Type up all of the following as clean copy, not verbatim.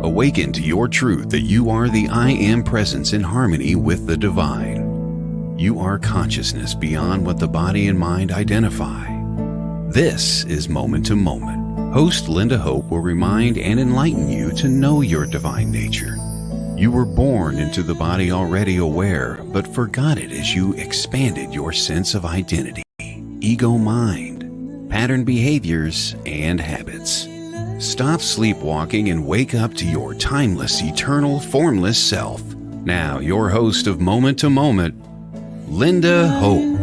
Awaken to your truth that you are the I Am presence in harmony with the divine. You are consciousness beyond what the body and mind identify. This is Moment to Moment. Host Linda Hope will remind and enlighten you to know your divine nature. You were born into the body already aware, but forgot it as you expanded your sense of identity, ego mind, pattern behaviors, and habits. Stop sleepwalking and wake up to your timeless, eternal, formless self. Now, your host of Moment to Moment, Linda Hope.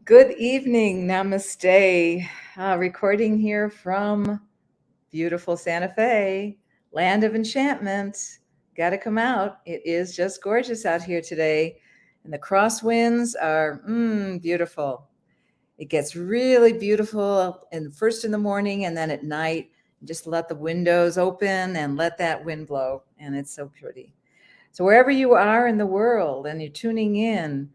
Good evening, namaste. Recording here from beautiful Santa Fe, land of enchantment. Got to come out. It is just gorgeous out here today. And the crosswinds are beautiful. It gets really beautiful first in the morning and then at night. Just let the windows open and let that wind blow. And it's so pretty. So wherever you are in the world and you're tuning in,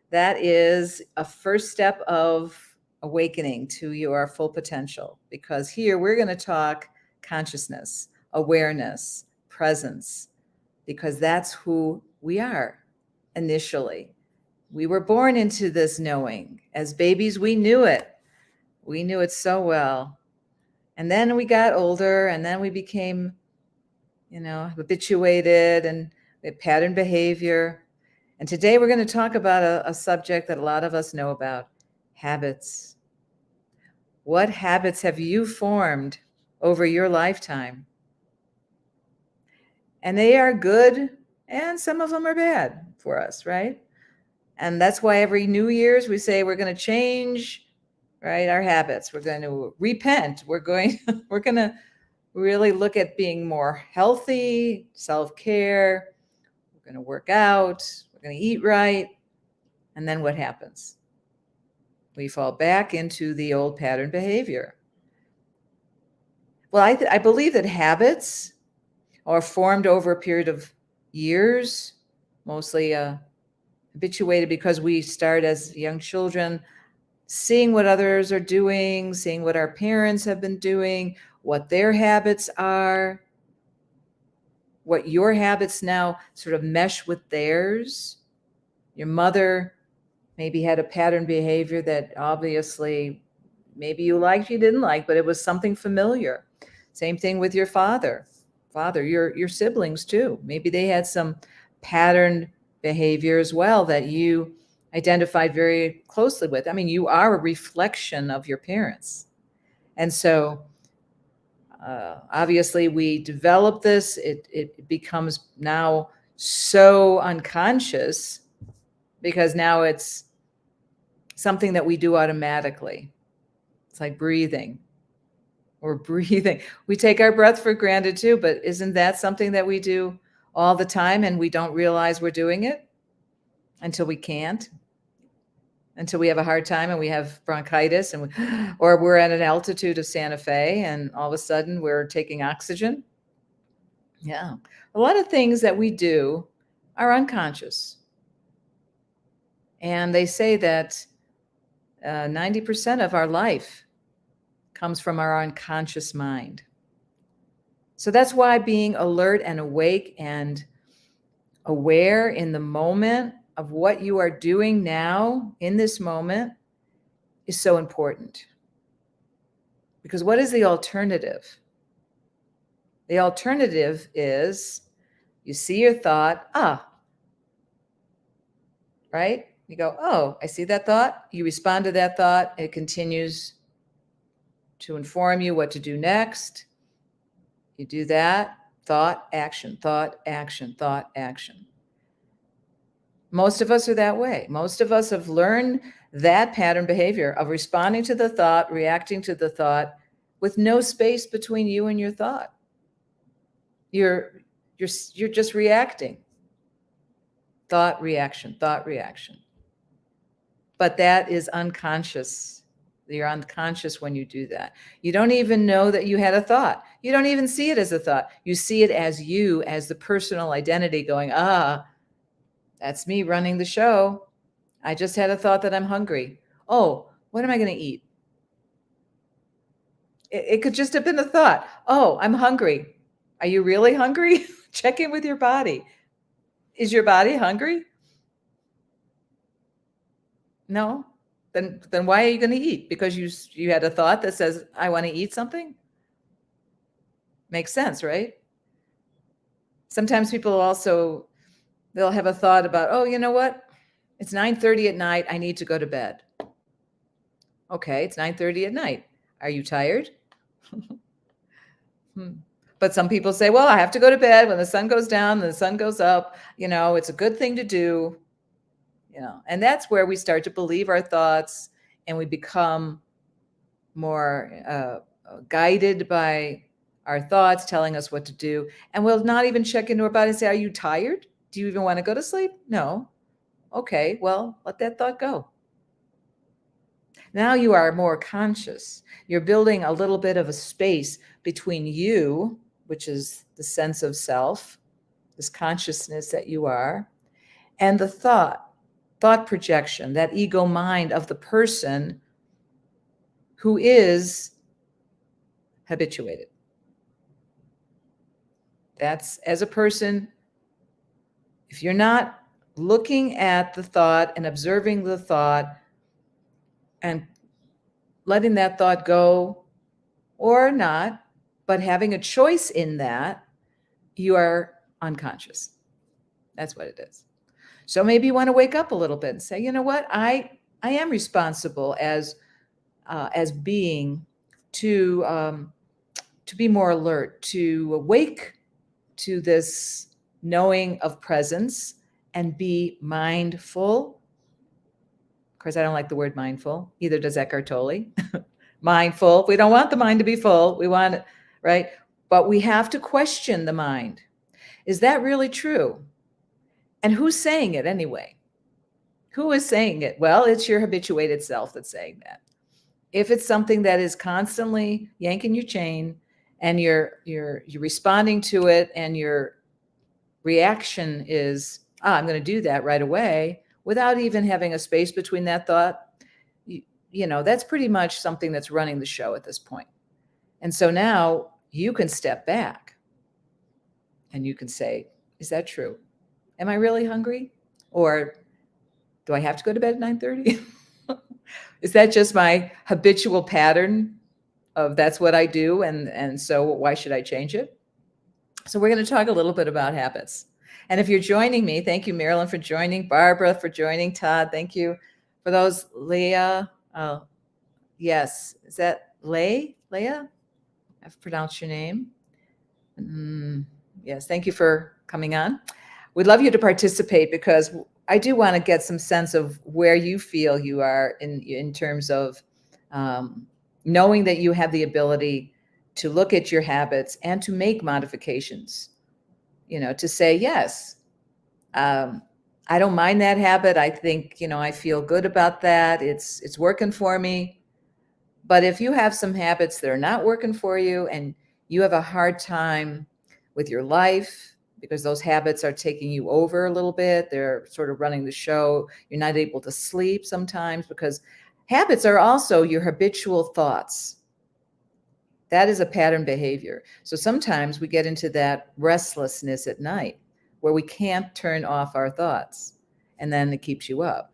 that is a first step of awakening to your full potential. Because here we're going to talk consciousness, awareness, presence, because that's who we are initially. We were born into this knowing. As babies, we knew it. We knew it so well. And then we got older and then we became, habituated and pattern behavior. And today we're going to talk about a subject that a lot of us know about, habits. What habits have you formed over your lifetime? And they are good and some of them are bad for us, right? And that's why every New Year's we say we're going to change, right, our habits. We're going to repent. We're going to really look at being more healthy, self-care. We're going to work out. We're going to eat right. And then what happens? We fall back into the old pattern behavior. Well, I believe that habits are formed over a period of years, mostly habituated because we start as young children seeing what others are doing, seeing what our parents have been doing, what their habits are, what your habits now sort of mesh with theirs. Your mother maybe had a pattern behavior that obviously maybe you liked, you didn't like, but it was something familiar. Same thing with your father, your siblings too. Maybe they had some patterned behavior as well that you identified very closely with. I mean, you are a reflection of your parents. And so obviously we develop this, it becomes now so unconscious because now it's something that we do automatically. It's like breathing. We're breathing. We take our breath for granted too, but isn't that something that we do all the time and we don't realize we're doing it until we can't, until we have a hard time and we have bronchitis or we're at an altitude of Santa Fe and all of a sudden we're taking oxygen. Yeah. A lot of things that we do are unconscious. And they say that 90% of our life comes from our unconscious mind. So that's why being alert and awake and aware in the moment of what you are doing now in this moment is so important. Because what is the alternative? The alternative is you see your thought, right? You go, oh, I see that thought. You respond to that thought. It continues to inform you what to do next. You do that, thought, action, thought, action, thought, action. Most of us are that way. Most of us have learned that pattern behavior of responding to the thought, reacting to the thought with no space between you and your thought. You're just reacting. Thought, reaction, thought, reaction. but that is unconscious. You're unconscious when you do that. You don't even know that you had a thought. You don't even see it as a thought. You see it as you, as the personal identity going, that's me running the show. I just had a thought that I'm hungry. Oh, what am I going to eat? It could just have been a thought. Oh, I'm hungry. Are you really hungry? Check in with your body. Is your body hungry? No. Then why are you going to eat? Because you had a thought that says, I want to eat something? Makes sense, right? Sometimes people also, they'll have a thought about, oh, you know what? It's 9:30 at night. I need to go to bed. Okay, it's 9:30 at night. Are you tired? But some people say, well, I have to go to bed when the sun goes down and the sun goes up. It's a good thing to do. And that's where we start to believe our thoughts, and we become more guided by our thoughts telling us what to do. And we'll not even check into our body and say, are you tired? Do you even want to go to sleep? No. Okay, well, let that thought go. Now you are more conscious. You're building a little bit of a space between you, which is the sense of self, this consciousness that you are, and the thought projection, that ego mind of the person who is habituated. That's, as a person, if you're not looking at the thought and observing the thought and letting that thought go or not, but having a choice in that, you are unconscious. That's what it is. So maybe you want to wake up a little bit and say, you know what, I am responsible as being to be more alert, to awake to this knowing of presence and be mindful. Of course, I don't like the word mindful. Either does Eckhart Tolle. Mindful. We don't want the mind to be full. We want it, right? But we have to question the mind. Is that really true? And who's saying it anyway? Who is saying it? Well, it's your habituated self that's saying that. If it's something that is constantly yanking your chain and you're responding to it and your reaction is, I'm going to do that right away without even having a space between that thought, that's pretty much something that's running the show at this point. And so now you can step back and you can say, is that true? Am I really hungry? Or do I have to go to bed at 9:30? Is that just my habitual pattern of that's what I do? And so why should I change it? So we're going to talk a little bit about habits. And if you're joining me, thank you, Marilyn, for joining, Barbara for joining, Todd, thank you for those, Leah. Yes, is that Leah? I've pronounced your name. Yes, thank you for coming on. We'd love you to participate because I do want to get some sense of where you feel you are in terms of knowing that you have the ability to look at your habits and to make modifications, to say, yes, I don't mind that habit. I think, I feel good about that. It's working for me. But if you have some habits that are not working for you and you have a hard time with your life because those habits are taking you over a little bit, they're sort of running the show, you're not able to sleep sometimes because habits are also your habitual thoughts. That is a pattern behavior. So sometimes we get into that restlessness at night where we can't turn off our thoughts, and then it keeps you up.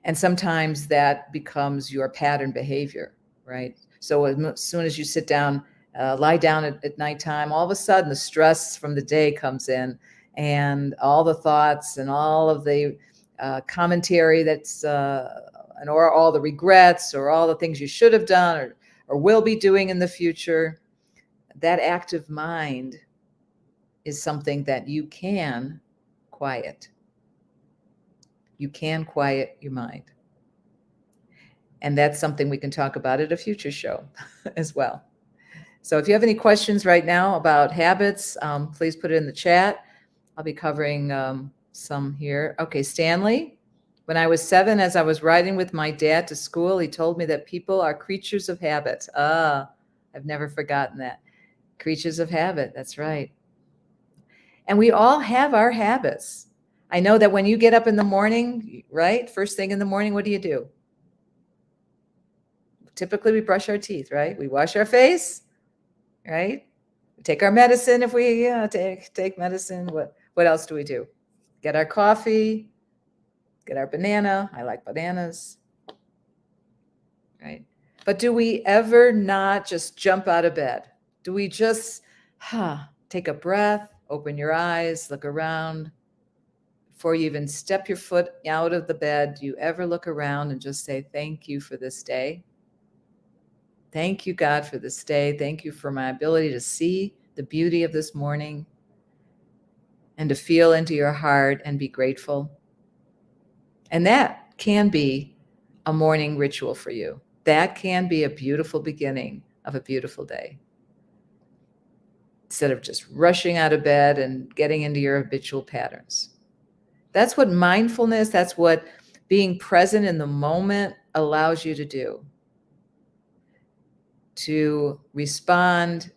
And sometimes that becomes your pattern behavior, right? So as soon as you sit down, lie down at nighttime, all of a sudden the stress from the day comes in and all the thoughts and all of the commentary that's, or all the regrets or all the things you should have done or will be doing in the future. That active mind is something that you can quiet. You can quiet your mind. And that's something we can talk about at a future show as well. So if you have any questions right now about habits, please put it in the chat. I'll be covering some here. Okay, Stanley, When I was 7, as I was riding with my dad to school, he told me that people are creatures of habit. I've never forgotten that. Creatures of habit. That's right. And we all have our habits. I know that when you get up in the morning, right? First thing in the morning, what do? Typically, we brush our teeth, right? We wash our face, right? We take our medicine if we take medicine. What else do we do? Get our coffee, get our banana. I like bananas, right? But do we ever not just jump out of bed? Do we just take a breath, open your eyes, look around? Before you even step your foot out of the bed, do you ever look around and just say, thank you for this day? Thank you, God, for this day. Thank you for my ability to see the beauty of this morning and to feel into your heart and be grateful. And that can be a morning ritual for you. That can be a beautiful beginning of a beautiful day. Instead of just rushing out of bed and getting into your habitual patterns. That's what mindfulness, that's what being present in the moment allows you to do. To respond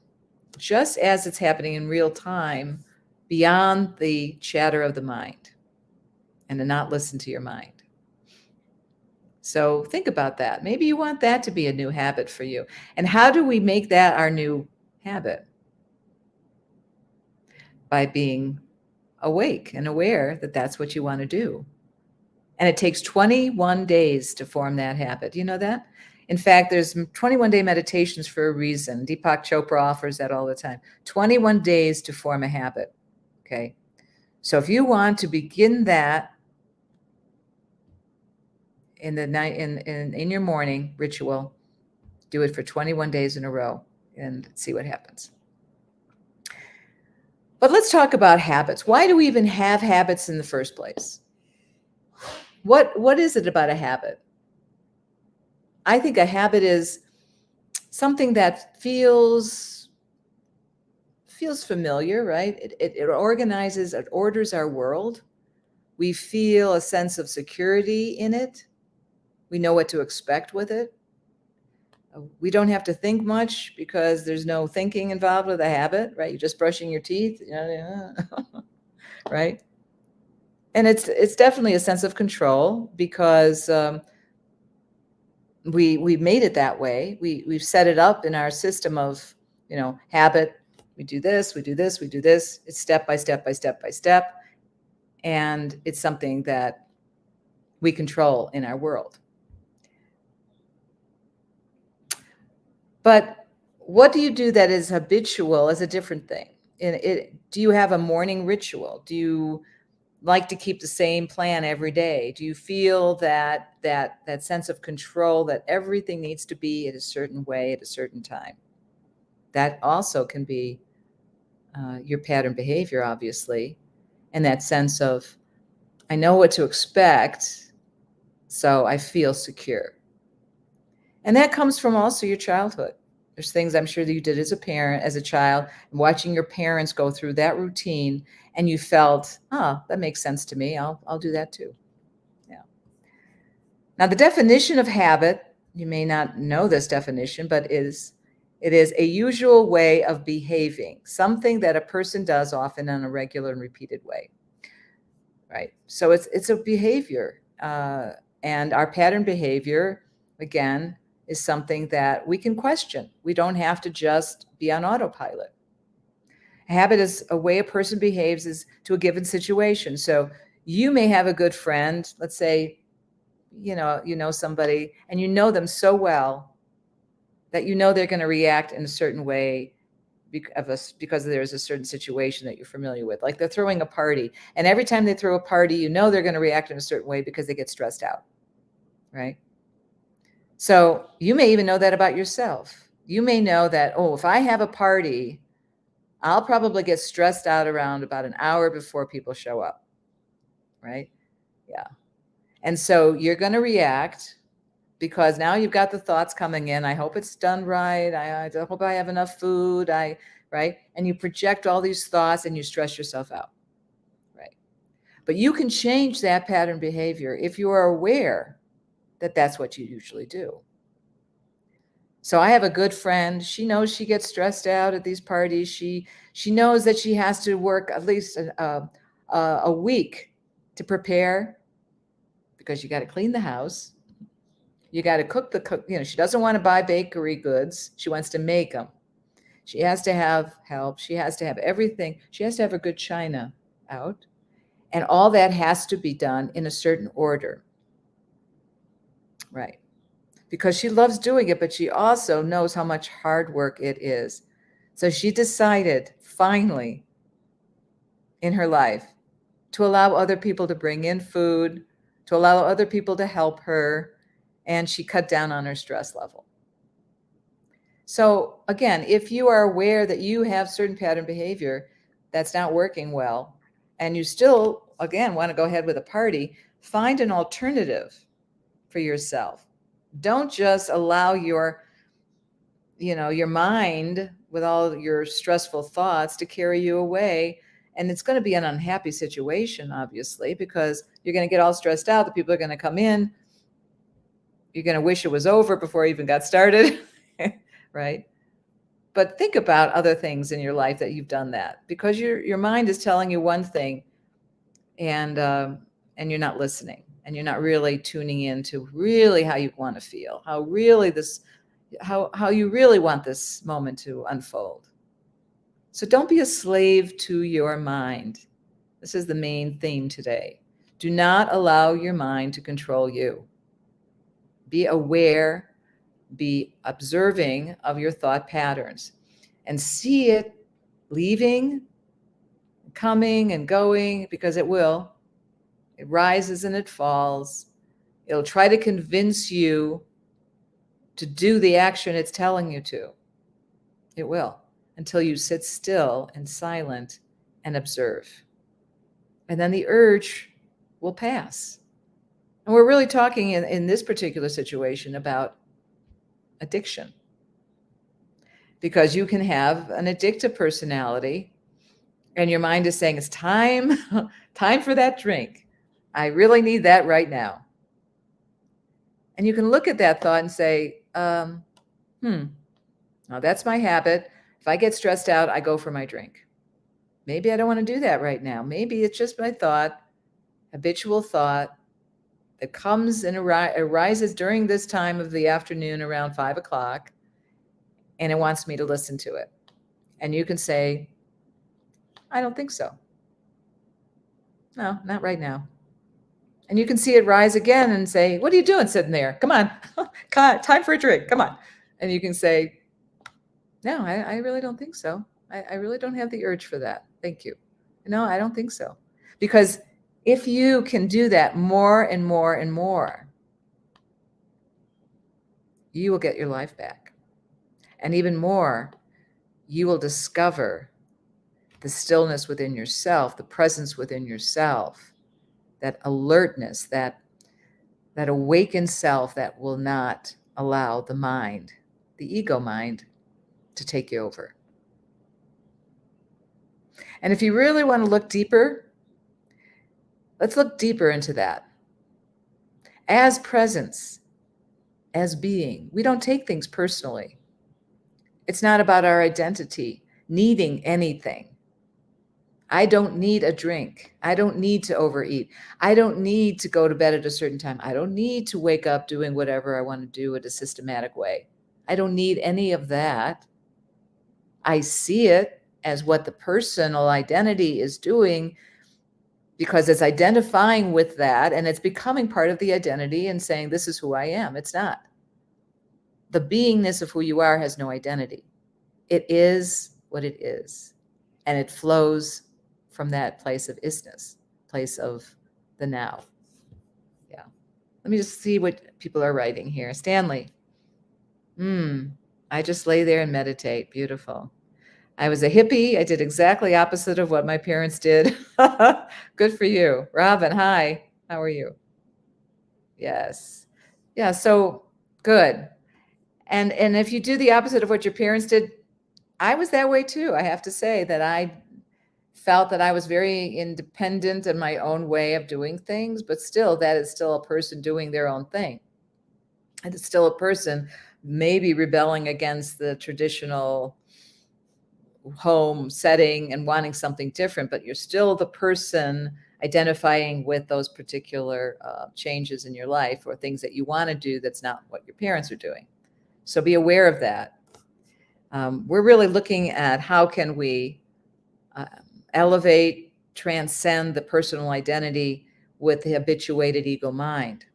just as it's happening in real time, beyond the chatter of the mind, and to not listen to your mind. So think about that. Maybe you want that to be a new habit for you. And how do we make that our new habit? By being awake and aware that that's what you want to do. And it takes 21 days to form that habit. Do you know that? In fact, there's 21-day meditations for a reason. Deepak Chopra offers that all the time. 21 days to form a habit. Okay. So if you want to begin that in the night, in your morning ritual, do it for 21 days in a row and see what happens. But let's talk about habits. Why do we even have habits in the first place? What is it about a habit? I think a habit is something that feels familiar, right? It organizes, it orders our world. We feel a sense of security in it. We know what to expect with it. We don't have to think much because there's no thinking involved with a habit, right? You're just brushing your teeth, right? And it's definitely a sense of control because we made it that way. We've set it up in our system of habit. We do this, we do this, we do this. It's step by step by step by step, and it's something that we control in our world. But what do you do that is habitual is a different thing. Do you have a morning ritual? Do you like to keep the same plan every day? Do you feel that sense of control that everything needs to be in a certain way at a certain time? That also can be your pattern behavior, obviously, and that sense of, I know what to expect, so I feel secure. And that comes from also your childhood. There's things I'm sure that you did as a parent, as a child, and watching your parents go through that routine, and you felt, that makes sense to me. I'll do that too. Yeah. Now, the definition of habit, you may not know this definition, but it is a usual way of behaving, something that a person does often in a regular and repeated way. Right. So it's a behavior, and our pattern behavior, again, is something that we can question. We don't have to just be on autopilot. A habit is a way a person behaves is to a given situation. So you may have a good friend, let's say, you know somebody, and you know them so well that they're going to react in a certain way because there's a certain situation that you're familiar with. Like they're throwing a party, and every time they throw a party, they're going to react in a certain way because they get stressed out, right? So you may even know that about yourself. You may know that, if I have a party, I'll probably get stressed out around about an hour before people show up, right? Yeah. And so you're going to react because now you've got the thoughts coming in. I hope it's done right. I hope I have enough food. Right? And you project all these thoughts and you stress yourself out, right? But you can change that pattern behavior if you are aware that that's what you usually do. So I have a good friend. She knows she gets stressed out at these parties. She knows that she has to work at least a week to prepare, because you got to clean the house. You got to cook. She doesn't want to buy bakery goods. She wants to make them. She has to have help. She has to have everything. She has to have a good china out. And all that has to be done in a certain order. Right. Because she loves doing it, but she also knows how much hard work it is. So she decided finally in her life to allow other people to bring in food, to allow other people to help her, and she cut down on her stress level. So again, if you are aware that you have certain pattern behavior that's not working well, and you still, again, want to go ahead with a party, find an alternative for yourself. Don't just allow your mind with all your stressful thoughts to carry you away. And it's going to be an unhappy situation, obviously, because you're going to get all stressed out. The people are going to come in. You're going to wish it was over before you even got started, right? But think about other things in your life that you've done that, because your mind is telling you one thing, and you're not listening, and you're not really tuning in to really how you want to feel, how you really want this moment to unfold. So don't be a slave to your mind. This is the main theme today. Do not allow your mind to control you. Be aware, be observing of your thought patterns, and see it leaving, coming and going, because it will. It rises and it falls. It'll try to convince you to do the action it's telling you to. It will, until you sit still and silent and observe. And then the urge will pass. And we're really talking in this particular situation about addiction. Because you can have an addictive personality and your mind is saying, it's time for that drink. I really need that right now. And you can look at that thought and say, now that's my habit. If I get stressed out, I go for my drink. Maybe I don't want to do that right now. Maybe it's just my thought, habitual thought that comes and arises during this time of the afternoon around 5 o'clock, and it wants me to listen to it. And you can say, I don't think so. No, not right now. And you can see it rise again and say, what are you doing sitting there? Come on, time for a drink, come on. And you can say, no, I really don't think so. I really don't have the urge for that. Thank you. No, I don't think so. Because if you can do that more and more and more, you will get your life back. And even more, you will discover the stillness within yourself, the presence within yourself, that alertness, that awakened self that will not allow the mind, the ego mind, to take you over. And if you really want to look deeper, let's look deeper into that. As presence, as being, we don't take things personally. It's not about our identity needing anything. I don't need a drink. I don't need to overeat. I don't need to go to bed at a certain time. I don't need to wake up doing whatever I want to do in a systematic way. I don't need any of that. I see it as what the personal identity is doing, because it's identifying with that and it's becoming part of the identity and saying, this is who I am. It's not. The beingness of who you are has no identity. It is what it is. And it flows from that place of isness, place of the now. Yeah. Let me just see what people are writing here. Stanley. I just lay there and meditate. Beautiful. I was a hippie. I did exactly opposite of what my parents did. Good for you. Robin, hi. How are you? Yes. Yeah, so good. And if you do the opposite of what your parents did, I was that way too. I have to say that I felt that I was very independent in my own way of doing things, but still, that is still a person doing their own thing. And it's still a person maybe rebelling against the traditional home setting and wanting something different, but you're still the person identifying with those particular changes in your life or things that you want to do that's not what your parents are doing. So be aware of that. We're really looking at how can we elevate, transcend the personal identity with the habituated ego mind.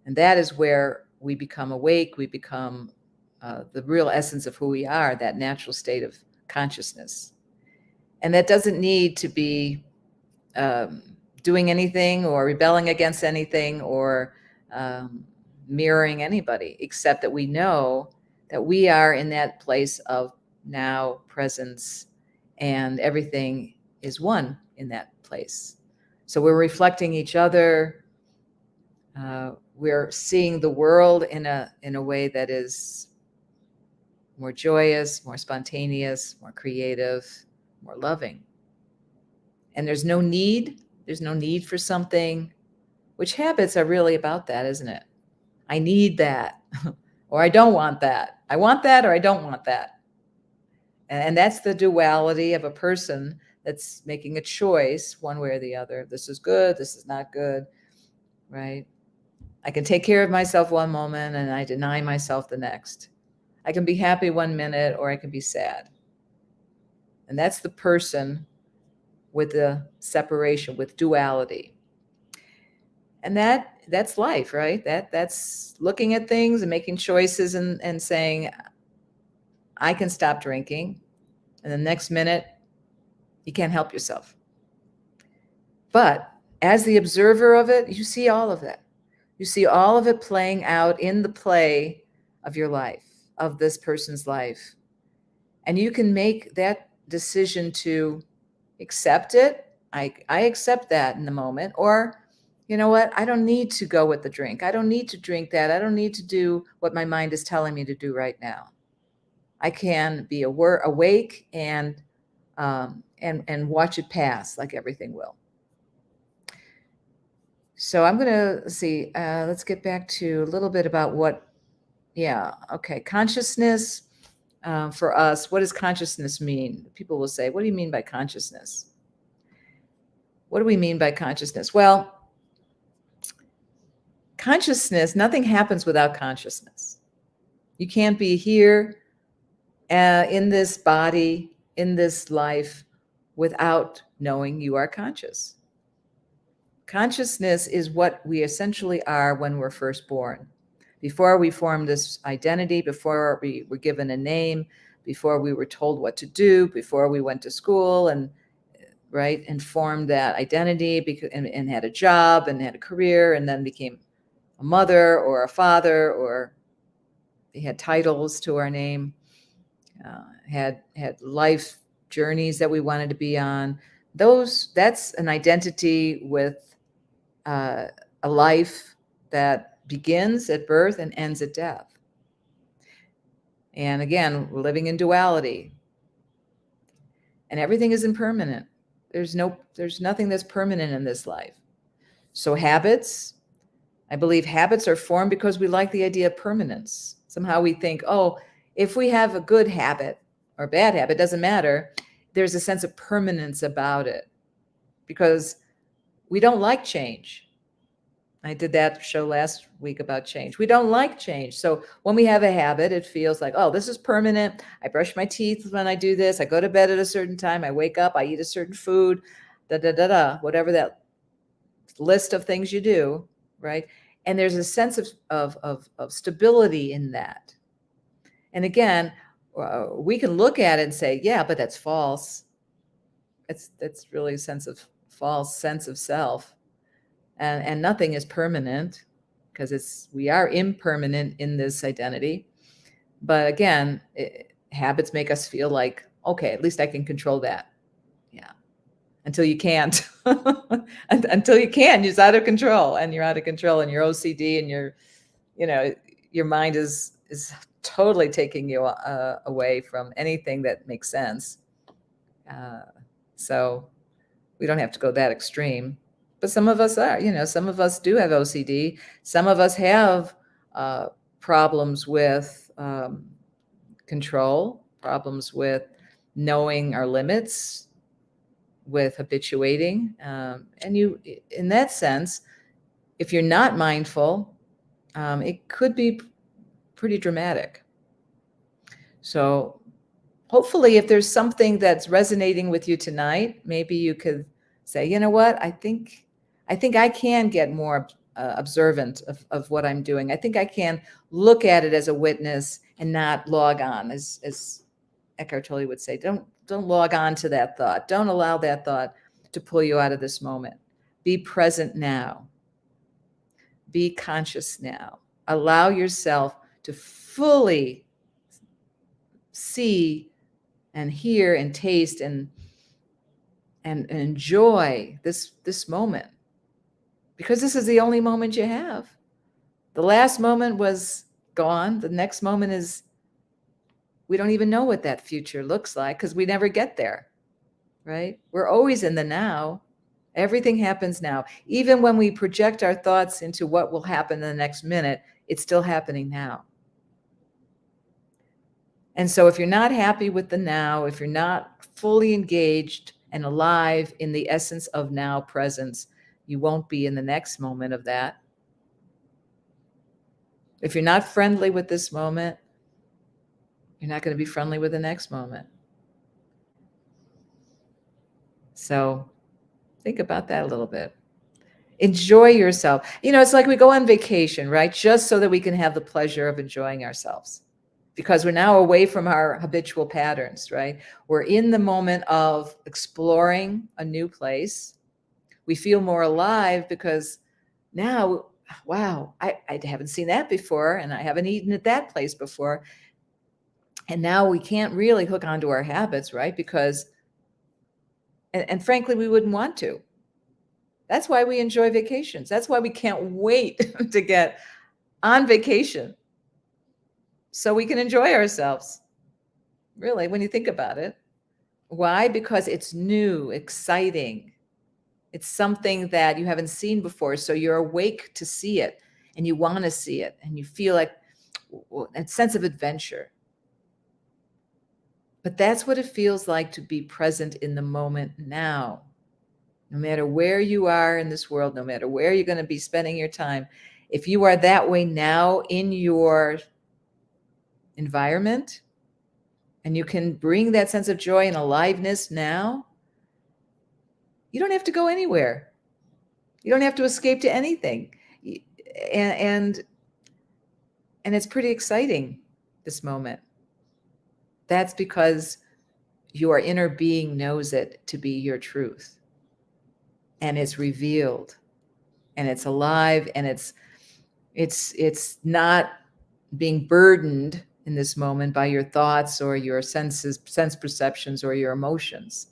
And that is where we become awake, we become the real essence of who we are, that natural state of consciousness. And that doesn't need to be doing anything or rebelling against anything or mirroring anybody, except that we know that we are in that place of now presence and everything is one in that place. So we're reflecting each other. We're seeing the world in a way that is more joyous, more spontaneous, more creative, more loving. And there's no need for something, which habits are really about that, isn't it? I need that, or I don't want that. I want that, or I don't want that. And that's the duality of a person that's making a choice one way or the other. This is good, this is not good, right? I can take care of myself one moment and I deny myself the next. I can be happy one minute or I can be sad. And that's the person with the separation, with duality. And that's life, right? That's looking at things and making choices and saying, I can stop drinking. And the next minute, you can't help yourself. But as the observer of it, you see all of that. You see all of it playing out in the play of your life, of this person's life. And you can make that decision to accept it. I accept that in the moment. Or, you know what? I don't need to go with the drink. I don't need to drink that. I don't need to do what my mind is telling me to do right now. I can be awake and watch it pass like everything will. So I'm going to see, let's get back to a little bit about consciousness for us. What does consciousness mean? People will say, what do you mean by consciousness? What do we mean by consciousness? Well, consciousness, nothing happens without consciousness. You can't be here in this body, in this life, without knowing you are conscious. Consciousness is what we essentially are when we're first born. Before we formed this identity, before we were given a name, before we were told what to do, before we went to school and formed that identity and had a job and had a career and then became a mother or a father, or they had titles to our name, had life journeys that we wanted to be on. That's an identity with a life that begins at birth and ends at death. And again, we're living in duality. And everything is impermanent. There's nothing that's permanent in this life. So habits, I believe habits are formed because we like the idea of permanence. Somehow we think, oh, if we have a good habit or bad habit, doesn't matter. There's a sense of permanence about it because we don't like change. I did that show last week about change. We don't like change. So when we have a habit, it feels like, oh, this is permanent. I brush my teeth when I do this. I go to bed at a certain time. I wake up. I eat a certain food, whatever that list of things you do, right? And there's a sense of stability in that. And again, we can look at it and say, yeah, but that's false. That's really a false sense of self. And nothing is permanent because we are impermanent in this identity. But again, habits make us feel like, okay, at least I can control that. Yeah. Until you can't. Until you can, it's out of control, and you're out of control, and you're OCD, and your mind is totally taking you away from anything that makes sense. So we don't have to go that extreme. But some of us are, some of us do have OCD. Some of us have problems with control, problems with knowing our limits, with habituating. And in that sense, if you're not mindful, it could be pretty dramatic. So hopefully, if there's something that's resonating with you tonight, maybe you could say, you know what, I think I can get more observant of what I'm doing. I think I can look at it as a witness and not log on, as Eckhart Tolle would say. Don't log on to that thought. Don't allow that thought to pull you out of this moment. Be present now. Be conscious now. Allow yourself to fully see and hear and taste and enjoy this moment, because this is the only moment you have. The last moment was gone. The next moment is, we don't even know what that future looks like because we never get there, right? We're always in the now. Everything happens now. Even when we project our thoughts into what will happen in the next minute, it's still happening now. And so if you're not happy with the now, if you're not fully engaged and alive in the essence of now presence, you won't be in the next moment of that. If you're not friendly with this moment, you're not going to be friendly with the next moment. So think about that a little bit. Enjoy yourself. It's like we go on vacation, right? Just so that we can have the pleasure of enjoying ourselves, because we're now away from our habitual patterns, right? We're in the moment of exploring a new place. We feel more alive because now, wow, I haven't seen that before, and I haven't eaten at that place before. And now we can't really hook onto our habits, right? Because, and frankly, we wouldn't want to. That's why we enjoy vacations. That's why we can't wait to get on vacation, so we can enjoy ourselves. Really, when you think about it. Why? Because it's new, exciting. It's something that you haven't seen before. So you're awake to see it, and you want to see it, and you feel like a sense of adventure. But that's what it feels like to be present in the moment now. No matter where you are in this world, no matter where you're going to be spending your time, if you are that way now in your environment, and you can bring that sense of joy and aliveness now, you don't have to go anywhere. You don't have to escape to anything. And it's pretty exciting, this moment. That's because your inner being knows it to be your truth. And it's revealed, and it's alive, and it's not being burdened in this moment by your thoughts or your sense perceptions or your emotions.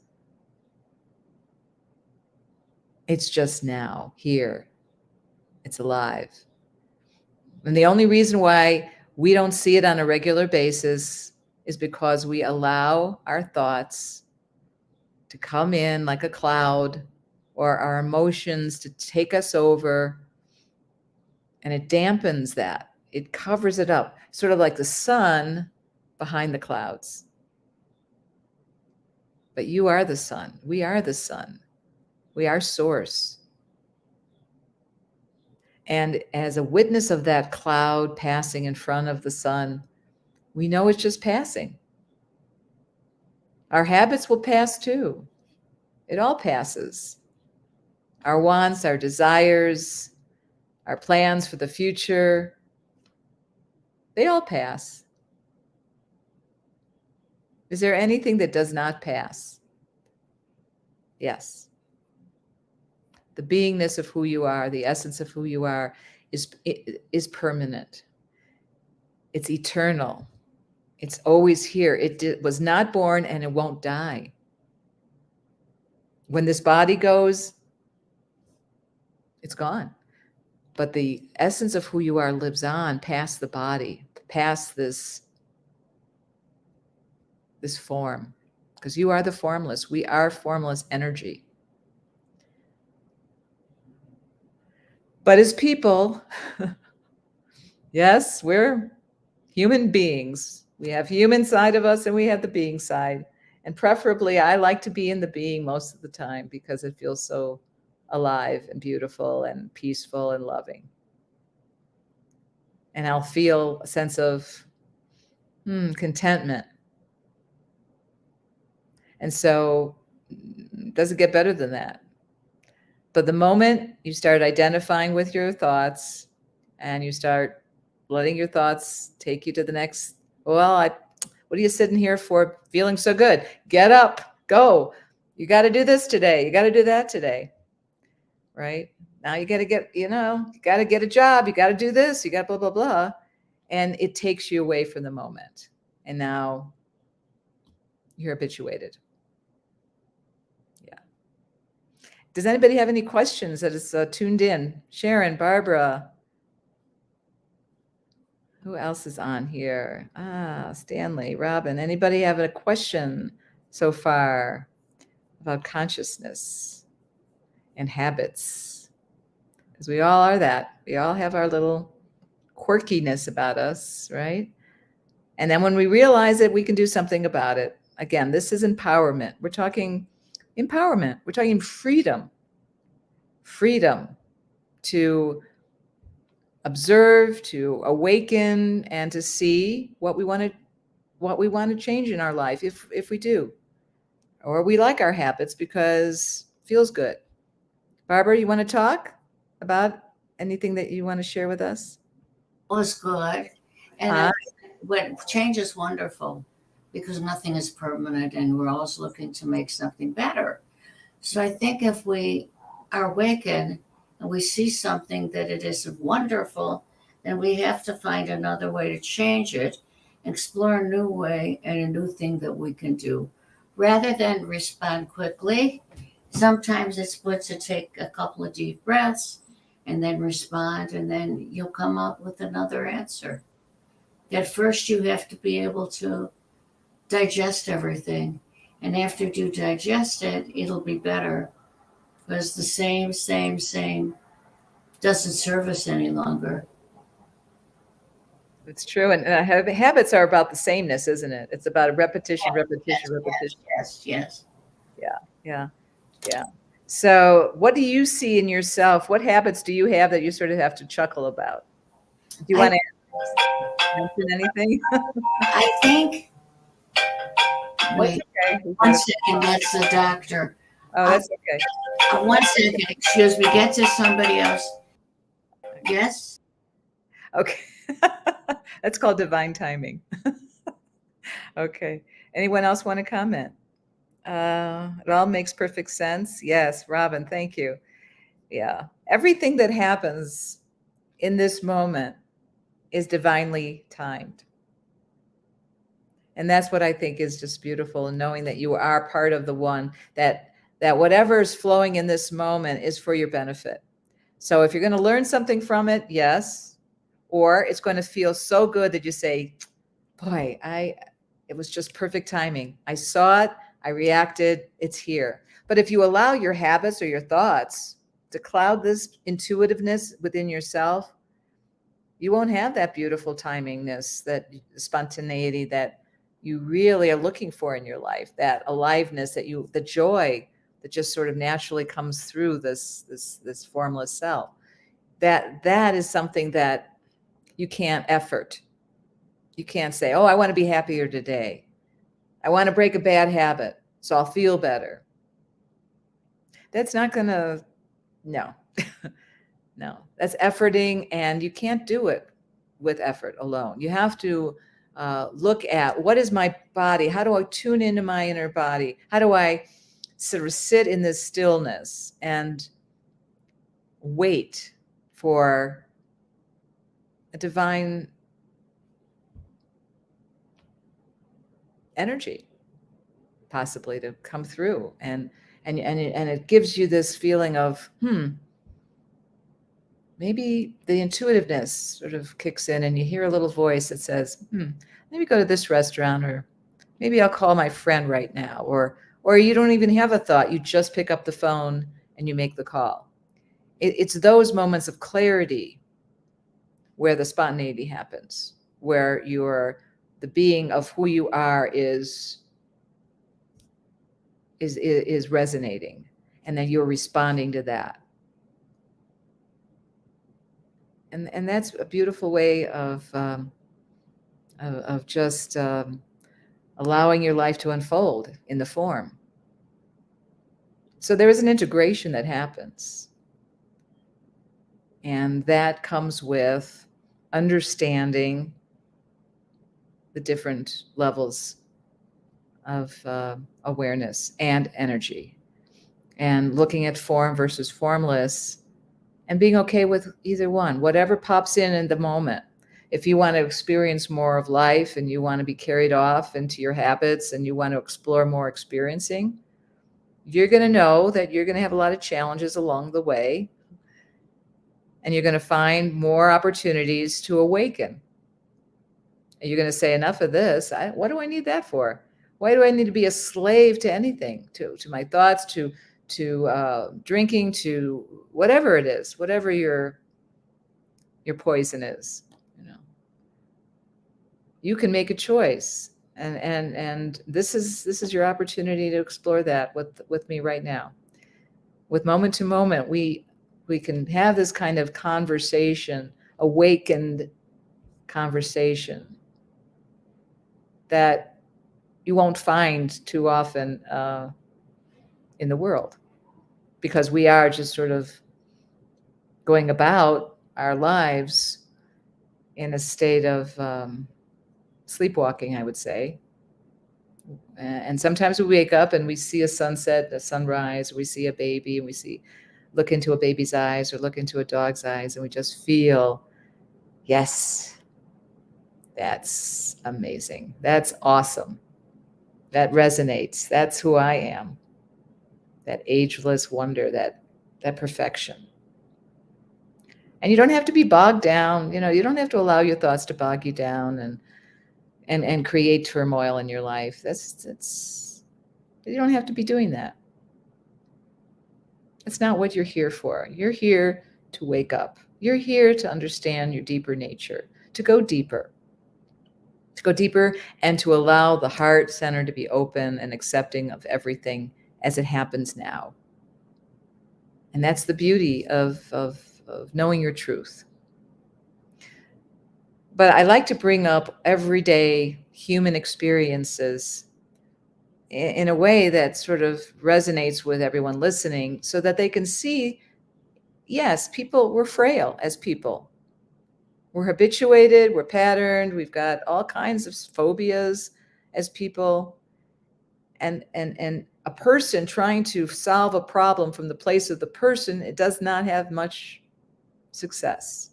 It's just now, here. It's alive. And the only reason why we don't see it on a regular basis is because we allow our thoughts to come in like a cloud, or our emotions to take us over, and it dampens that. It covers it up, sort of like the sun behind the clouds. But you are the sun. We are the sun. We are source. And as a witness of that cloud passing in front of the sun, we know it's just passing. Our habits will pass too. It all passes. Our wants, our desires, our plans for the future, they all pass. Is there anything that does not pass? Yes. The beingness of who you are, the essence of who you are is permanent. It's eternal. It's always here. It was not born, and it won't die. When this body goes, it's gone. But the essence of who you are lives on past the body, past this form. because you are the formless. We are formless energy. But as people, yes, we're human beings. We have human side of us and we have the being side. And preferably, I like to be in the being most of the time because it feels so alive and beautiful and peaceful and loving. And I'll feel a sense of contentment. And so it doesn't get better than that. But the moment you start identifying with your thoughts and you start letting your thoughts take you to the next, what are you sitting here for feeling so good? Get up, go. You got to do this today. You got to do that today. Right? Now you got to get, you got to get a job. You got to do this. You got blah, blah, blah. And it takes you away from the moment. And now you're habituated. Yeah. Does anybody have any questions that is tuned in? Sharon, Barbara. Who else is on here? Stanley, Robin. Anybody have a question so far about consciousness and habits? Because we all are that. We all have our little quirkiness about us, right? And then when we realize it, we can do something about it. Again, this is empowerment. We're talking empowerment. We're talking freedom. Freedom to observe, to awaken, and to see what we want to change in our life if we do. Or we like our habits because it feels good. Barbara, you want to talk about anything that you want to share with us? Was good. And when change is wonderful because nothing is permanent and we're always looking to make something better. So I think if we are awakened and we see something that it is wonderful, then we have to find another way to change it, explore a new way and a new thing that we can do. Rather than respond quickly, sometimes it's good to take a couple of deep breaths and then respond, and then you'll come up with another answer. At first, you have to be able to digest everything. And after you digest it, it'll be better. Because the same doesn't serve us any longer. It's true. And habits are about the sameness, isn't it? It's about a repetition. Yes. Yeah. So what do you see in yourself? What habits do you have that you sort of have to chuckle about? Do you want to mention anything? I think, wait, okay. 1 second, that's the doctor. Oh, that's okay. 1 second, excuse me, get to somebody else. Yes? Okay. That's called divine timing. Okay. Anyone else want to comment? It all makes perfect sense. Yes, Robin, thank you. Yeah. Everything that happens in this moment is divinely timed. And that's what I think is just beautiful, and knowing that you are part of the one, that whatever is flowing in this moment is for your benefit. So if you're going to learn something from it, yes, or it's going to feel so good that you say, boy, it was just perfect timing. I saw it, I reacted, it's here. But if you allow your habits or your thoughts to cloud this intuitiveness within yourself, you won't have that beautiful timingness, that spontaneity that you really are looking for in your life, that aliveness, the joy that just sort of naturally comes through this formless self. That is something that you can't effort. You can't say, oh, I want to be happier today. I want to break a bad habit, so I'll feel better. That's not going to, no. No, that's efforting, and you can't do it with effort alone. You have to look at, what is my body? How do I tune into my inner body? How do I sort of sit in this stillness and wait for a divine energy possibly to come through, and it gives you this feeling of maybe the intuitiveness sort of kicks in, and you hear a little voice that says, maybe go to this restaurant, or Maybe I'll call my friend right now. Or you don't even have a thought. You just pick up the phone and you make the call. It's those moments of clarity where the spontaneity happens, where the being of who you are is resonating, and then you're responding to that. And that's a beautiful way of just allowing your life to unfold in the form. So there is an integration that happens. And that comes with understanding the different levels of awareness and energy, and looking at form versus formless, and being okay with either one, whatever pops in the moment. If you want to experience more of life and you want to be carried off into your habits and you want to explore more experiencing, you're going to know that you're going to have a lot of challenges along the way, and you're going to find more opportunities to awaken. And you're going to say, enough of this. What do I need that for? Why do I need to be a slave to anything, to my thoughts, to drinking, to whatever it is, whatever your poison is? You can make a choice, and this is your opportunity to explore that with me right now. With Moment to Moment, we can have this kind of conversation, awakened conversation, that you won't find too often in the world, because we are just sort of going about our lives in a state of sleepwalking, I would say. And sometimes we wake up and we see a sunset, a sunrise, or we see a baby, and we look into a baby's eyes or look into a dog's eyes, and we just feel, yes, that's amazing. That's awesome. That resonates. That's who I am. That ageless wonder, that perfection. And you don't have to be bogged down. You don't have to allow your thoughts to bog you down and create turmoil in your life. You don't have to be doing that. It's not what you're here for. You're here to wake up. You're here to understand your deeper nature, to go deeper. And to allow the heart center to be open and accepting of everything as it happens now. And that's the beauty of knowing your truth. But I like to bring up everyday human experiences in a way that sort of resonates with everyone listening, so that they can see, yes, we're frail as people. We're habituated, we're patterned, we've got all kinds of phobias as people. And a person trying to solve a problem from the place of the person, it does not have much success,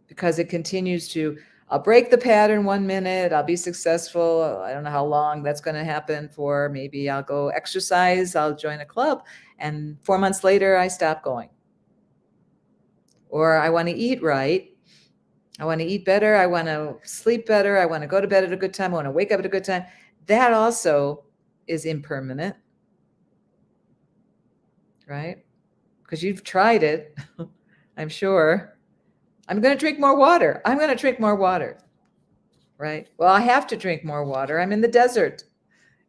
because it continues to, I'll break the pattern 1 minute, I'll be successful. I don't know how long that's going to happen for. Maybe I'll go exercise, I'll join a club, and 4 months later, I stop going. Or I want to eat right. I want to eat better. I want to sleep better. I want to go to bed at a good time. I want to wake up at a good time. That also is impermanent, right? Because you've tried it, I'm sure. I'm going to drink more water. I'm going to drink more water, right? Well, I have to drink more water. I'm in the desert.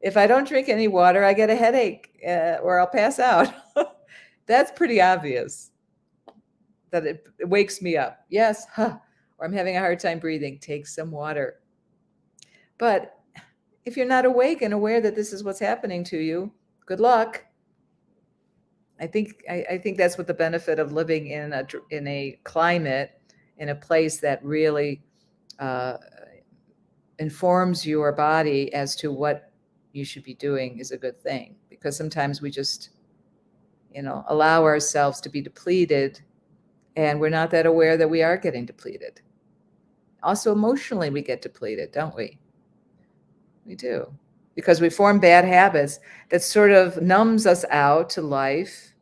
If I don't drink any water, I get a headache or I'll pass out. That's pretty obvious that it wakes me up. Yes, or I'm having a hard time breathing. Take some water. But if you're not awake and aware that this is what's happening to you, good luck. I think that's what the benefit of living in a climate, in a place that really informs your body as to what you should be doing, is a good thing. Because sometimes we just, allow ourselves to be depleted, and we're not that aware that we are getting depleted. Also, emotionally, we get depleted, don't we? We do. Because we form bad habits that sort of numbs us out to life,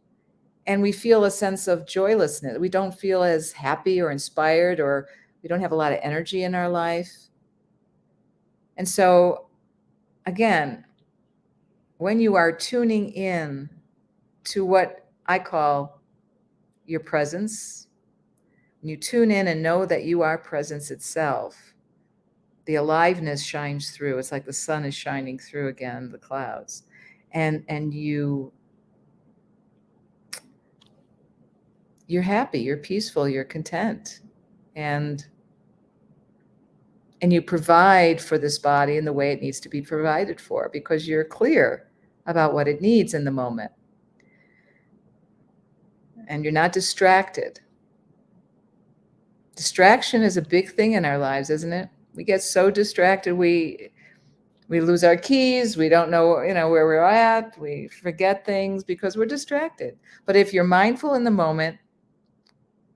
and we feel a sense of joylessness. We don't feel as happy or inspired, or we don't have a lot of energy in our life. And so again, when you are tuning in to what I call your presence, when you tune in and know that you are presence itself, the aliveness shines through. It's like the sun is shining through again, the clouds. And you're happy, you're peaceful, you're content. And you provide for this body in the way it needs to be provided for, because you're clear about what it needs in the moment. And you're not distracted. Distraction is a big thing in our lives, isn't it? We get so distracted, we lose our keys, we don't know, where we're at, we forget things because we're distracted. But if you're mindful in the moment,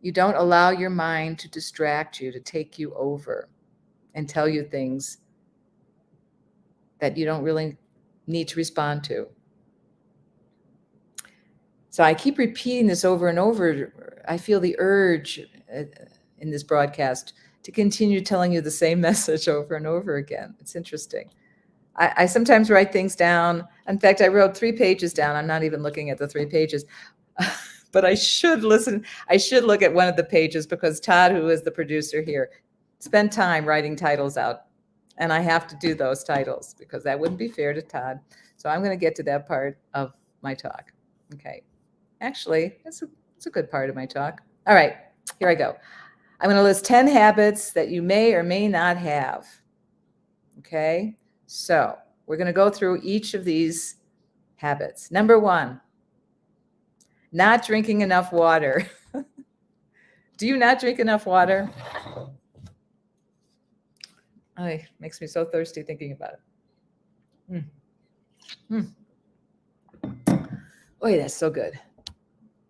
you don't allow your mind to distract you, to take you over and tell you things that you don't really need to respond to. So I keep repeating this over and over. I feel the urge in this broadcast to continue telling you the same message over and over again. It's interesting. I sometimes write things down. In fact, I wrote 3 pages down. I'm not even looking at the 3 pages, but I should listen. I should look at one of the pages, because Todd, who is the producer here, spent time writing titles out. And I have to do those titles because that wouldn't be fair to Todd. So I'm going to get to that part of my talk. Okay. Actually, it's a good part of my talk. All right, here I go. I'm going to list 10 habits that you may or may not have. Okay. So we're going to go through each of these habits. Number 1, not drinking enough water. Do you not drink enough water? Oh, it makes me so thirsty thinking about it. Oh, that's so good.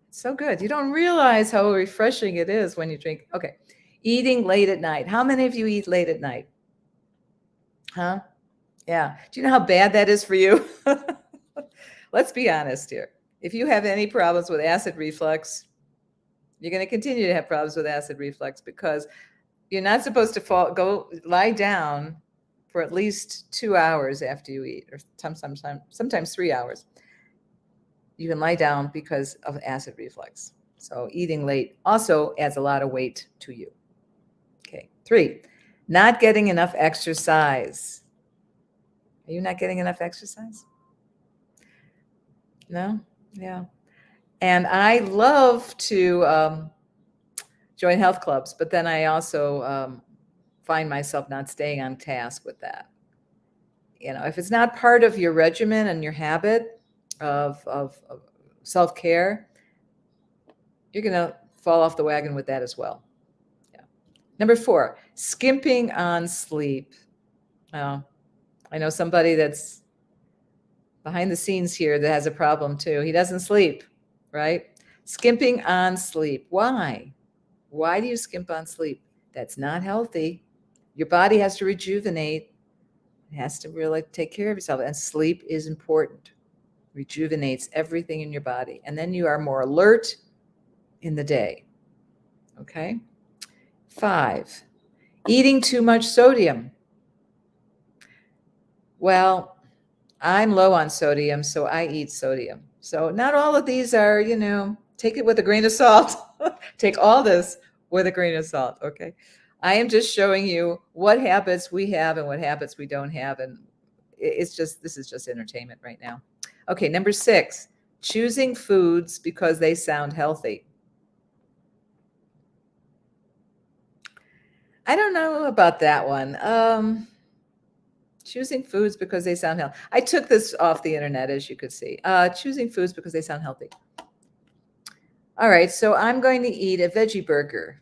It's so good. You don't realize how refreshing it is when you drink. Okay. Eating late at night. How many of you eat late at night? Huh? Yeah. Do you know how bad that is for you? Let's be honest here. If you have any problems with acid reflux, you're going to continue to have problems with acid reflux, because you're not supposed to go lie down for at least 2 hours after you eat, or sometimes 3 hours. You can lie down because of acid reflux. So eating late also adds a lot of weight to you. Okay. 3, not getting enough exercise. Are you not getting enough exercise? No? Yeah. And I love to join health clubs, but then I also find myself not staying on task with that. If it's not part of your regimen and your habit of self-care, you're going to fall off the wagon with that as well. Yeah. Number 4, skimping on sleep. I know somebody that's behind the scenes here that has a problem too. He doesn't sleep, right? Skimping on sleep. Why? Why do you skimp on sleep? That's not healthy. Your body has to rejuvenate. It has to really take care of itself. And sleep is important. Rejuvenates everything in your body. And then you are more alert in the day. Okay? 5, eating too much sodium. Well, I'm low on sodium, so I eat sodium. So not all of these are, take it with a grain of salt. Take all this with a grain of salt, okay? I am just showing you what habits we have and what habits we don't have. And this is just entertainment right now. Okay, number 6, choosing foods because they sound healthy. I don't know about that one. Choosing foods because they sound healthy. I took this off the internet, as you could see. Choosing foods because they sound healthy. All right, so I'm going to eat a veggie burger.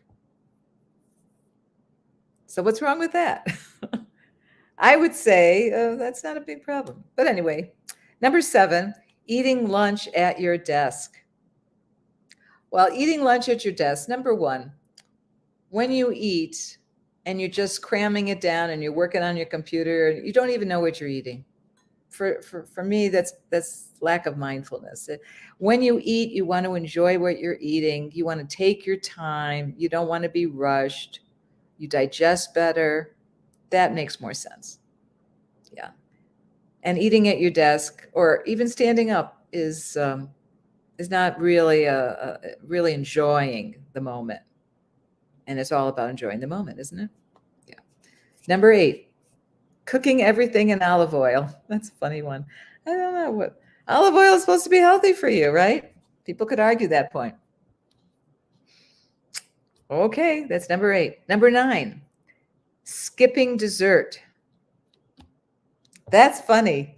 So what's wrong with that? I would say that's not a big problem. But anyway, number 7, eating lunch at your desk. Well, eating lunch at your desk, number 1, when you eat and you're just cramming it down and you're working on your computer, you don't even know what you're eating. For me, that's lack of mindfulness. When you eat, you want to enjoy what you're eating. You want to take your time. You don't want to be rushed. You digest better. That makes more sense. Yeah. And eating at your desk or even standing up is not really really enjoying the moment. And it's all about enjoying the moment, isn't it? Yeah. Number 8, cooking everything in olive oil. That's a funny one. I don't know what olive oil is supposed to be healthy for you, right? People could argue that point. Okay, that's number 8. Number 9, skipping dessert. That's funny.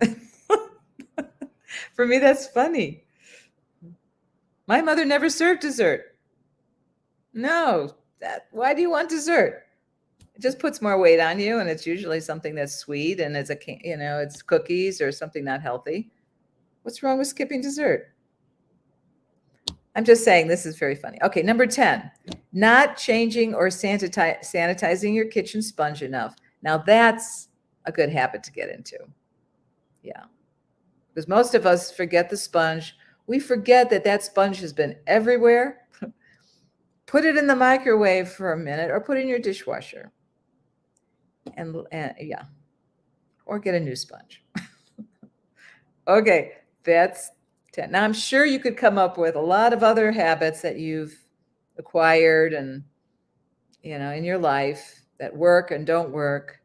For me, that's funny. My mother never served dessert. No, why do you want dessert? It just puts more weight on you, and it's usually something that's sweet, and it's cookies or something not healthy. What's wrong with skipping dessert? I'm just saying this is very funny. Okay, number 10, not changing or sanitizing your kitchen sponge enough. Now that's a good habit to get into. Yeah, because most of us forget the sponge. We forget that sponge has been everywhere. Put it in the microwave for a minute or put it in your dishwasher. And yeah, or get a new sponge. Okay, that's 10. Now I'm sure you could come up with a lot of other habits that you've acquired and in your life that work and don't work.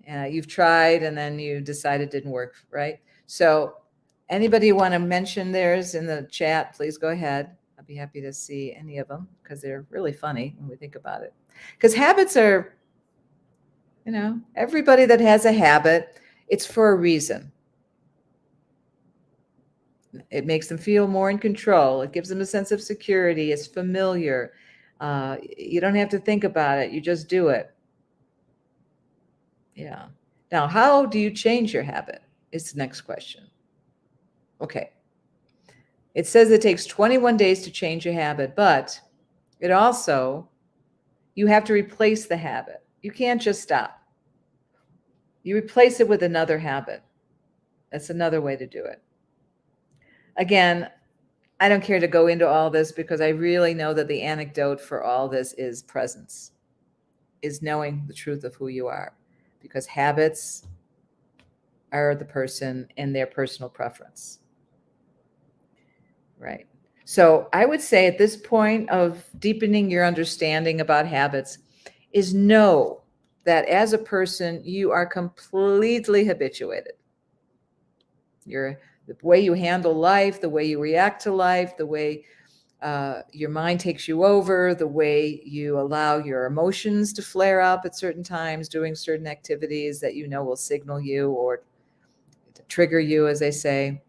You've tried and then you decided it didn't work, right? So anybody want to mention theirs in the chat, please go ahead. I'll be happy to see any of them because they're really funny when we think about it. Because habits are, everybody that has a habit, it's for a reason. It makes them feel more in control. It gives them a sense of security. It's familiar. You don't have to think about it. You just do it. Yeah. Now, how do you change your habit? Is the next question. Okay. It says it takes 21 days to change a habit, but you have to replace the habit. You can't just stop. You replace it with another habit. That's another way to do it. Again, I don't care to go into all this because I really know that the antidote for all this is presence, is knowing the truth of who you are, because habits are the person and their personal preference. Right. So I would say at this point of deepening your understanding about habits is know that as a person, you are completely habituated. The way you handle life, the way you react to life, the way your mind takes you over, the way you allow your emotions to flare up at certain times, doing certain activities that will signal you or trigger you, as they say.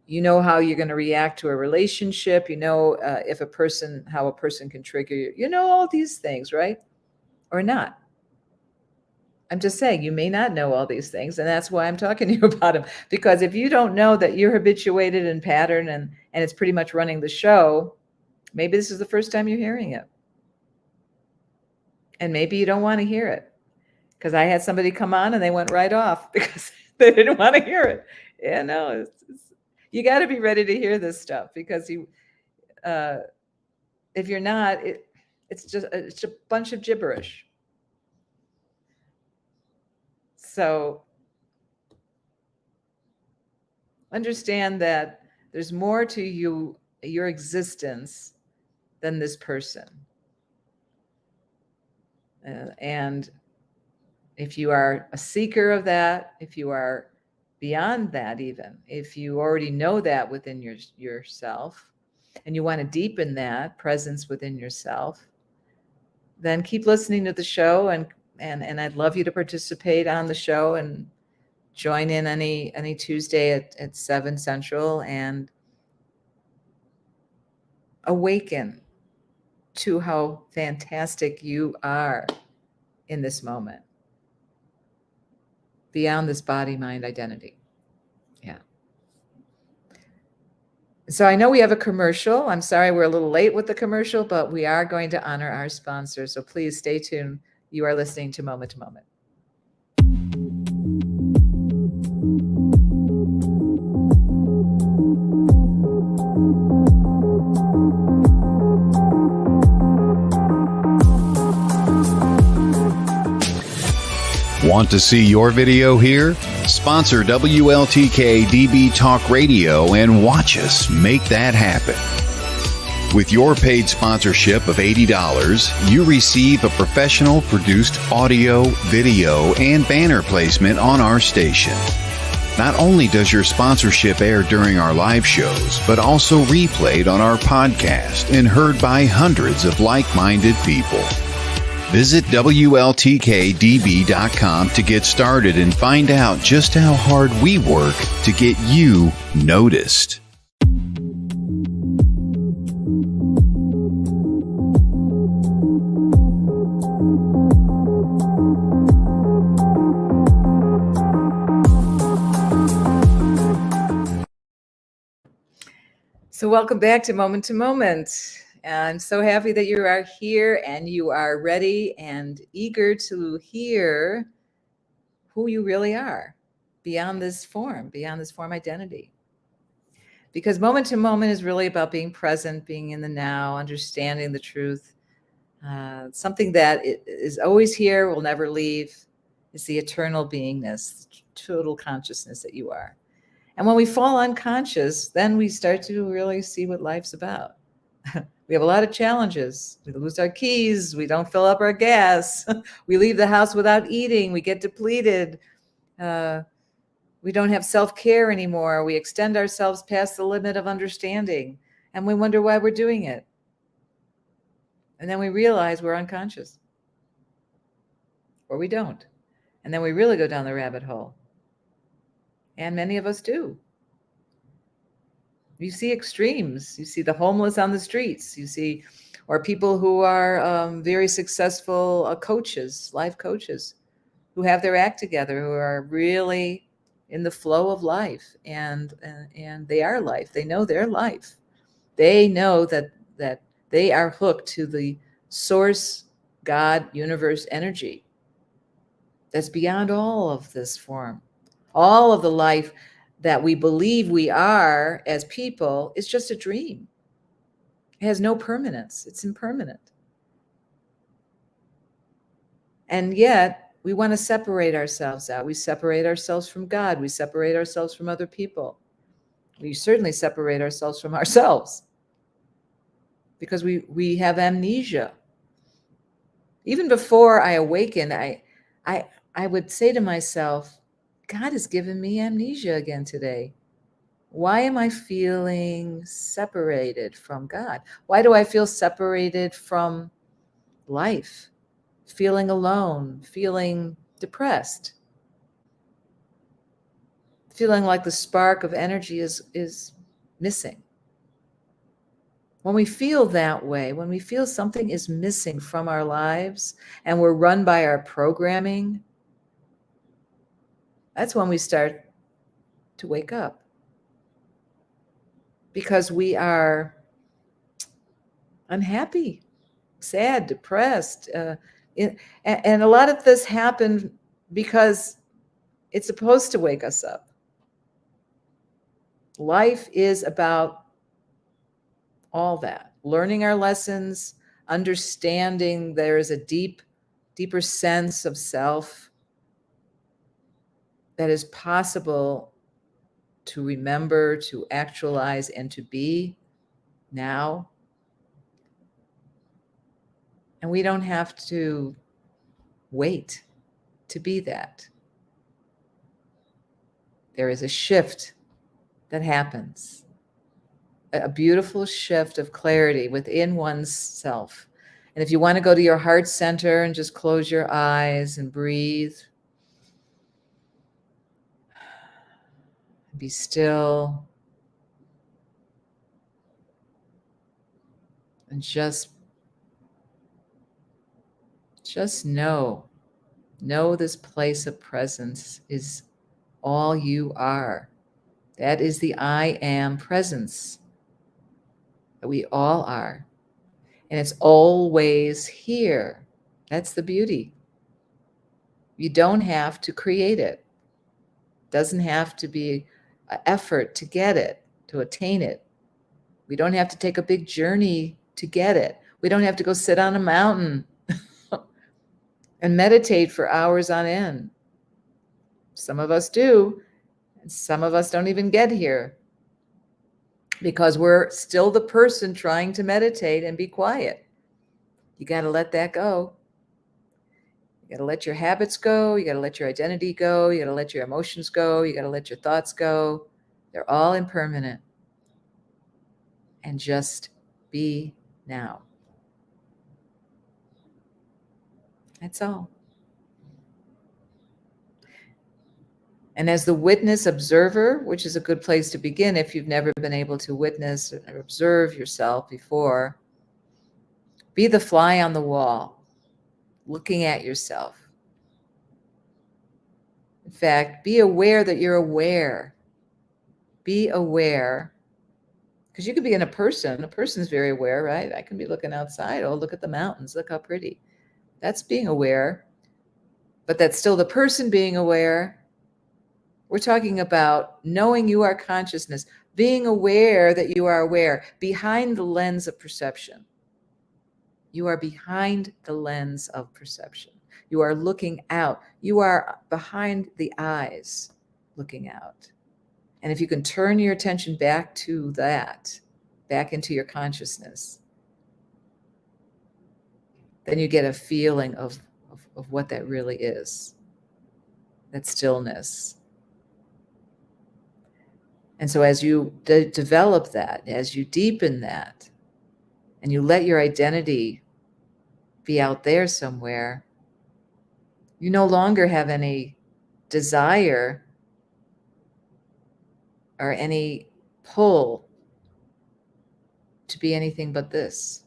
You know how you're going to react to a relationship. How a person can trigger you. You know all these things, right? Or not. I'm just saying you may not know all these things, and that's why I'm talking to you about them. Because if you don't know that you're habituated in pattern and it's pretty much running the show, maybe this is the first time you're hearing it. And maybe you don't want to hear it. Because I had somebody come on and they went right off because they didn't want to hear it. Yeah, no, you got to be ready to hear this stuff because if you're not, it's a bunch of gibberish. So understand that there's more to your existence than this person. And if you are a seeker of that, if you are beyond that, even if you already know that within yourself and you want to deepen that presence within yourself, then keep listening to the show and I'd love you to participate on the show and join in any Tuesday at 7 Central and awaken to how fantastic you are in this moment. Beyond this body-mind identity. Yeah. So I know we have a commercial. I'm sorry we're a little late with the commercial, but we are going to honor our sponsor. So please stay tuned. You are listening to Moment to Moment. Want to see your video here? Sponsor WLTK-DB Talk Radio and watch us make that happen. With your paid sponsorship of $80, you receive a professional produced audio, video, and banner placement on our station. Not only does your sponsorship air during our live shows, but also replayed on our podcast and heard by hundreds of like-minded people. Visit WLTK-DB.com to get started and find out just how hard we work to get you noticed. So welcome back to Moment to Moment. I'm so happy that you are here and you are ready and eager to hear who you really are beyond this form identity. Because Moment to Moment is really about being present, being in the now, understanding the truth. Something that is always here, will never leave, is the eternal beingness, total consciousness that you are. And when we fall unconscious, then we start to really see what life's about. We have a lot of challenges. We lose our keys. We don't fill up our gas. We leave the house without eating. We get depleted. We don't have self-care anymore. We extend ourselves past the limit of understanding. And we wonder why we're doing it. And then we realize we're unconscious. Or we don't. And then we really go down the rabbit hole. And many of us do. You see extremes. You see the homeless on the streets. You see, or people who are very successful coaches, life coaches, who have their act together, who are really in the flow of life, and they are life. They know their life. They know that they are hooked to the source, God, universe, energy that's beyond all of this form. All of the life that we believe we are as people is just a dream. It has no permanence. It's impermanent. And yet we want to separate ourselves out. We separate ourselves from God. We separate ourselves from other people. We certainly separate ourselves from ourselves because we have amnesia. Even before I awakened, I would say to myself, God has given me amnesia again today. Why am I feeling separated from God? Why do I feel separated from life? Feeling alone, feeling depressed, feeling like the spark of energy is missing. When we feel that way, when we feel something is missing from our lives and we're run by our programming, that's when we start to wake up. Because we are unhappy, sad, depressed. And a lot of this happened because it's supposed to wake us up. Life is about all that. Learning our lessons, understanding there is a deeper sense of self that is possible to remember, to actualize, and to be now. And we don't have to wait to be that. There is a shift that happens, a beautiful shift of clarity within one's self. And if you want to go to your heart center and just close your eyes and breathe, be still, and just know this place of presence is all you are. That is the I am presence that we all are. And it's always here. That's the beauty. You don't have to create it. It doesn't have to be an effort to get it, to attain it. We don't have to take a big journey to get it. We don't have to go sit on a mountain and meditate for hours on end. Some of us do, and some of us don't even get here because we're still the person trying to meditate and be quiet. You got to let that go. You got to let your habits go. You got to let your identity go. You got to let your emotions go. You got to let your thoughts go. They're all impermanent. And just be now. That's all. And as the witness observer, which is a good place to begin if you've never been able to witness or observe yourself before, be the fly on the wall, looking at yourself. In fact, be aware that you're aware. Be aware. Because you could be in a person. A person's very aware, right? I can be looking outside. Oh, look at the mountains. Look how pretty. That's being aware. But that's still the person being aware. We're talking about knowing you are consciousness, being aware that you are aware, behind the lens of perception. You are behind the lens of perception. You are looking out. You are behind the eyes looking out. And if you can turn your attention back to that, back into your consciousness, then you get a feeling of what that really is, that stillness. And so as you develop that, as you deepen that, and you let your identity be out there somewhere, you no longer have any desire or any pull to be anything but this.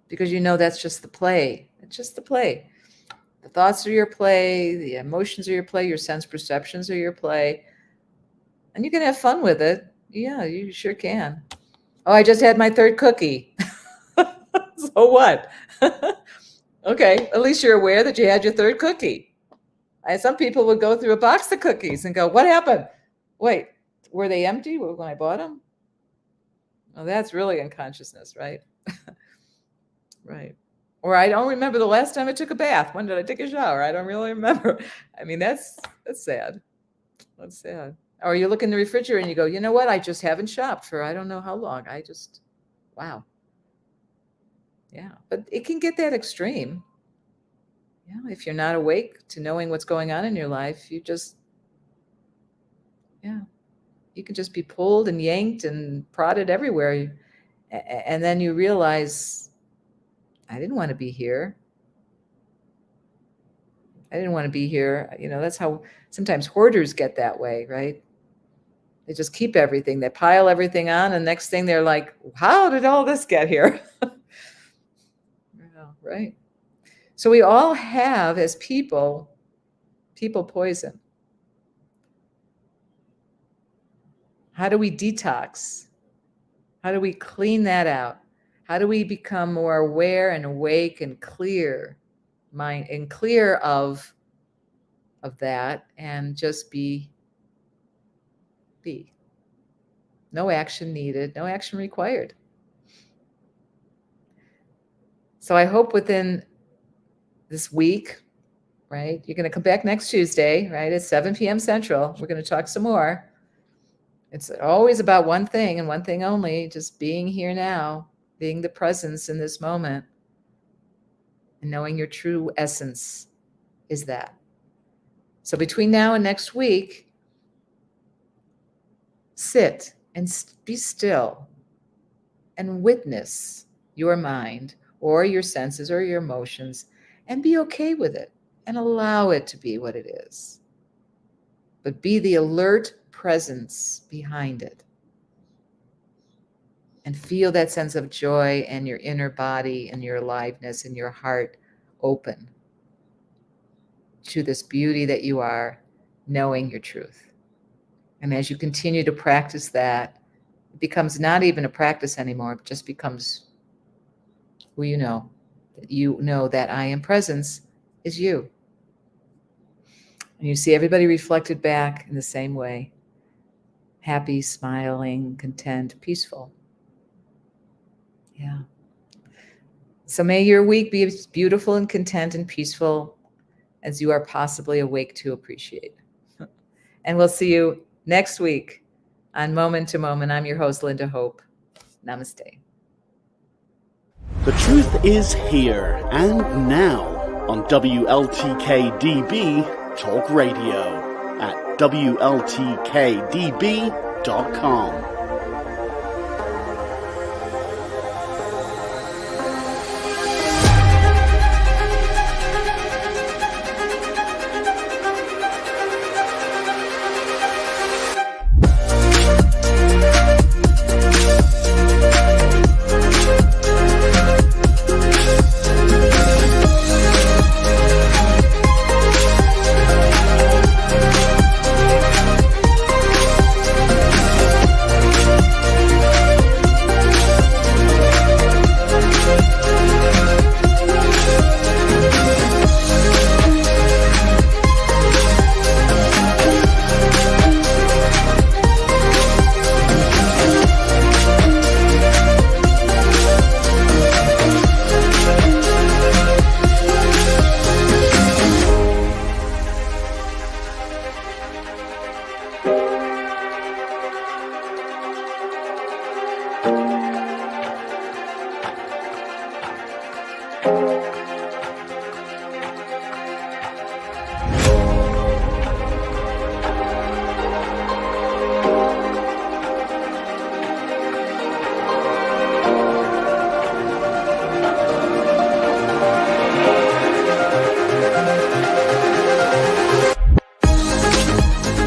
Because you know that's just the play. It's just the play. The thoughts are your play, the emotions are your play, your sense perceptions are your play. And you can have fun with it. Yeah, you sure can. Oh, I just had my third cookie. So what? Okay, at least you're aware that you had your third cookie. Some people would go through a box of cookies and go, what happened? Wait, were they empty when I bought them? Well, that's really unconsciousness, right? Right. Or I don't remember the last time I took a bath. When did I take a shower? I don't really remember. I mean, that's sad. That's sad. Or you look in the refrigerator and you go, you know what? I just haven't shopped for I don't know how long. Wow. Yeah. But it can get that extreme. Yeah. If you're not awake to knowing what's going on in your life, you can just be pulled and yanked and prodded everywhere. And then you realize, I didn't want to be here. I didn't want to be here. You know, that's how sometimes hoarders get that way, right? They just keep everything. They pile everything on, and next thing they're like, how did all this get here? Yeah, right. So we all have, as people poison. How do we detox? How do we clean that out? How do we become more aware and awake and clear mind and clear of that and just be? No action needed, no action required. So I hope within this week, right? You're going to come back next Tuesday, right? At 7 p.m. Central. We're going to talk some more. It's always about one thing and one thing only, just being here now, being the presence in this moment, and knowing your true essence is that. So between now and next week, sit and be still and witness your mind or your senses or your emotions and be okay with it and allow it to be what it is. But be the alert presence behind it. And feel that sense of joy and your inner body and your aliveness and your heart open to this beauty that you are, knowing your truth. And as you continue to practice that, it becomes not even a practice anymore. It just becomes who you know. You know that I am presence is you. And you see everybody reflected back in the same way. Happy, smiling, content, peaceful. Yeah. So may your week be beautiful and content and peaceful. as you are possibly awake to appreciate. And we'll see you next week on Moment to Moment. I'm your host, Linda Hope. Namaste. The truth is here and now on WLTK-DB Talk Radio at WLTK-DB.com.